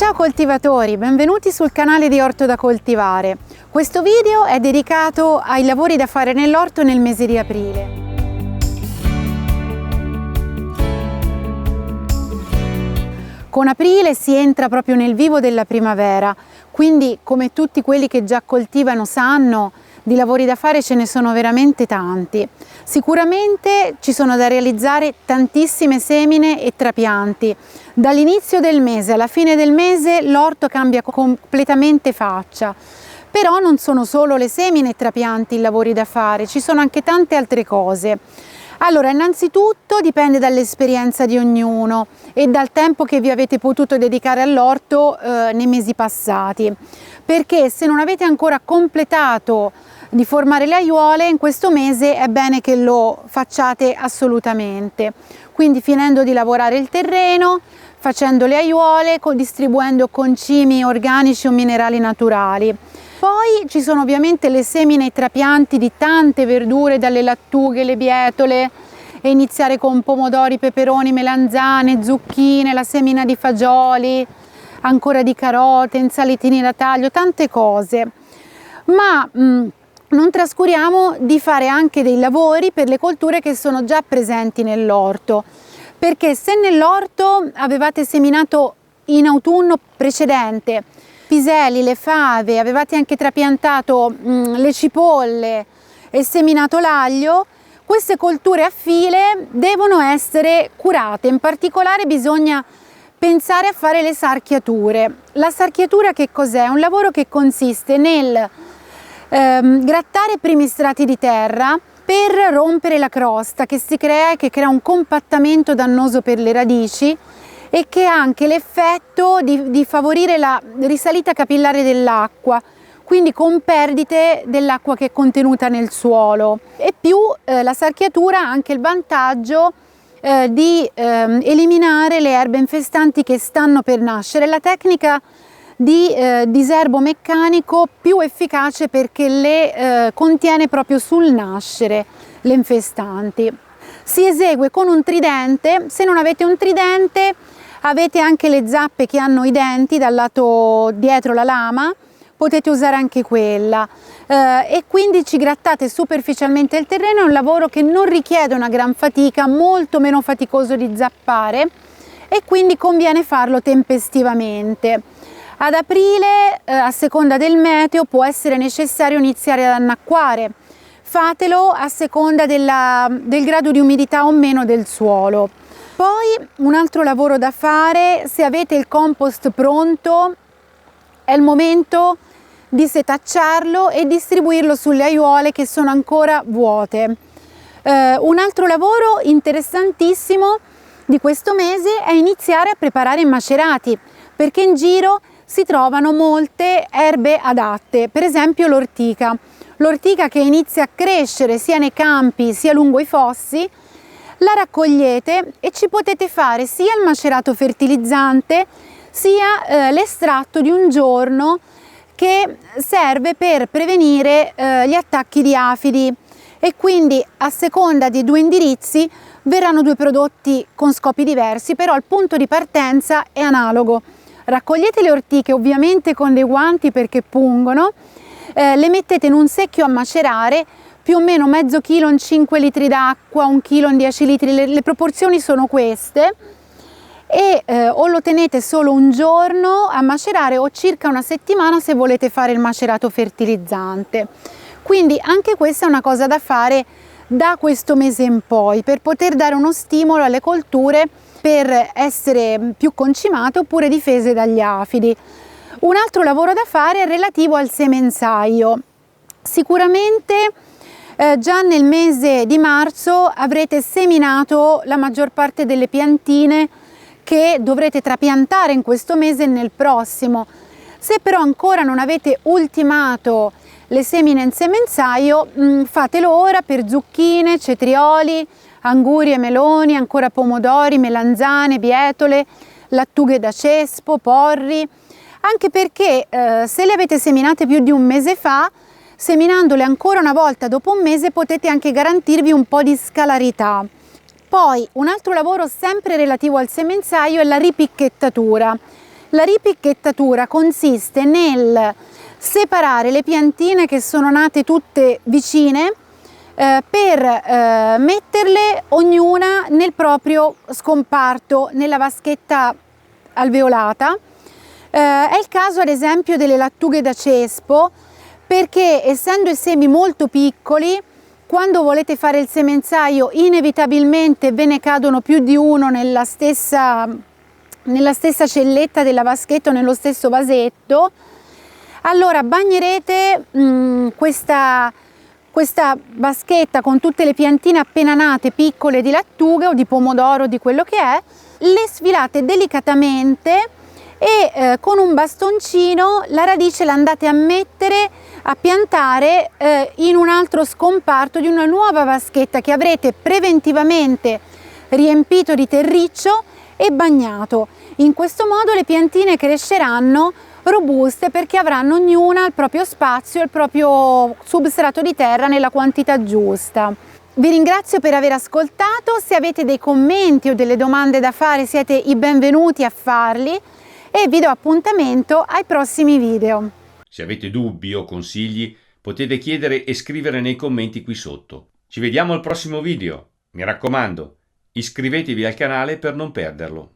Ciao coltivatori, benvenuti sul canale di Orto da Coltivare. Questo video è dedicato ai lavori da fare nell'orto nel mese di aprile. Con aprile si entra proprio nel vivo della primavera, quindi come tutti quelli che già coltivano sanno, di lavori da fare ce ne sono veramente tanti. Sicuramente ci sono da realizzare tantissime semine e trapianti. Dall'inizio del mese alla fine del mese l'orto cambia completamente faccia. Però non sono solo le semine e trapianti i lavori da fare, ci sono anche tante altre cose. Allora, innanzitutto dipende dall'esperienza di ognuno e dal tempo che vi avete potuto dedicare all'orto nei mesi passati, perché se non avete ancora completato di formare le aiuole, in questo mese è bene che lo facciate assolutamente. Quindi finendo di lavorare il terreno, facendo le aiuole, distribuendo concimi organici o minerali naturali. Poi ci sono ovviamente le semine e i trapianti di tante verdure, dalle lattughe, le bietole, e iniziare con pomodori, peperoni, melanzane, zucchine, la semina di fagioli, ancora di carote, insalatini da taglio, tante cose. Ma non trascuriamo di fare anche dei lavori per le colture che sono già presenti nell'orto, perché se nell'orto avevate seminato in autunno precedente piselli, le fave, avevate anche trapiantato le cipolle e seminato l'aglio, queste colture a file devono essere curate. In particolare bisogna pensare a fare le sarchiature. La sarchiatura che cos'è? È un lavoro che consiste nel grattare i primi strati di terra per rompere la crosta che si crea e che crea un compattamento dannoso per le radici e che ha anche l'effetto di favorire la risalita capillare dell'acqua, quindi con perdite dell'acqua che è contenuta nel suolo. E più la sarchiatura ha anche il vantaggio di eliminare le erbe infestanti che stanno per nascere. La tecnica di diserbo meccanico più efficace perché le contiene proprio sul nascere le infestanti. Si esegue con un tridente. Se non avete un tridente avete anche le zappe che hanno i denti dal lato dietro la lama, potete usare anche quella e quindi ci grattate superficialmente il terreno. È un lavoro che non richiede una gran fatica, molto meno faticoso di zappare e quindi conviene farlo tempestivamente. Ad aprile, a seconda del meteo, può essere necessario iniziare ad annacquare. Fatelo a seconda del grado di umidità o meno del suolo. Poi un altro lavoro da fare: se avete il compost pronto, è il momento di setacciarlo e distribuirlo sulle aiuole che sono ancora vuote. Un altro lavoro interessantissimo di questo mese è iniziare a preparare i macerati, perché in giro si trovano molte erbe adatte, per esempio l'ortica. L'ortica che inizia a crescere sia nei campi sia lungo i fossi, la raccogliete e ci potete fare sia il macerato fertilizzante sia l'estratto di un giorno che serve per prevenire gli attacchi di afidi, e quindi a seconda dei due indirizzi verranno due prodotti con scopi diversi, però il punto di partenza è analogo. Raccogliete le ortiche ovviamente con dei guanti perché pungono, le mettete in un secchio a macerare, più o meno mezzo chilo in 5 litri d'acqua, 1 chilo in 10 litri, le proporzioni sono queste, e o lo tenete solo un giorno a macerare o circa una settimana se volete fare il macerato fertilizzante. Quindi anche questa è una cosa da fare da questo mese in poi per poter dare uno stimolo alle colture per essere più concimate oppure difese dagli afidi. Un altro lavoro da fare è relativo al semenzaio. Sicuramente già nel mese di marzo avrete seminato la maggior parte delle piantine che dovrete trapiantare in questo mese e nel prossimo. Se però ancora non avete ultimato le semine in semenzaio, fatelo ora per zucchine, cetrioli, angurie, meloni, ancora pomodori, melanzane, bietole, lattughe da cespo, porri, anche perché se le avete seminate più di un mese fa, seminandole ancora una volta dopo un mese potete anche garantirvi un po' di scalarità. Poi un altro lavoro sempre relativo al semenzaio è la ripicchettatura, La ripicchettatura consiste nel separare le piantine che sono nate tutte vicine per metterle ognuna nel proprio scomparto, nella vaschetta alveolata. È il caso ad esempio delle lattughe da cespo, perché essendo i semi molto piccoli, quando volete fare il semenzaio inevitabilmente ve ne cadono più di uno nella stessa celletta della vaschetta o nello stesso vasetto. Allora bagnerete questa vaschetta con tutte le piantine appena nate piccole di lattughe o di pomodoro, di quello che è, le sfilate delicatamente e con un bastoncino la radice la andate a mettere, a piantare in un altro scomparto di una nuova vaschetta che avrete preventivamente riempito di terriccio e bagnato. In questo modo le piantine cresceranno robuste perché avranno ognuna il proprio spazio, il proprio substrato di terra nella quantità giusta. Vi ringrazio per aver ascoltato. Se avete dei commenti o delle domande da fare siete i benvenuti a farli e vi do appuntamento ai prossimi video. Se avete dubbi o consigli potete chiedere e scrivere nei commenti qui sotto. Ci vediamo al prossimo video. Mi raccomando, iscrivetevi al canale per non perderlo.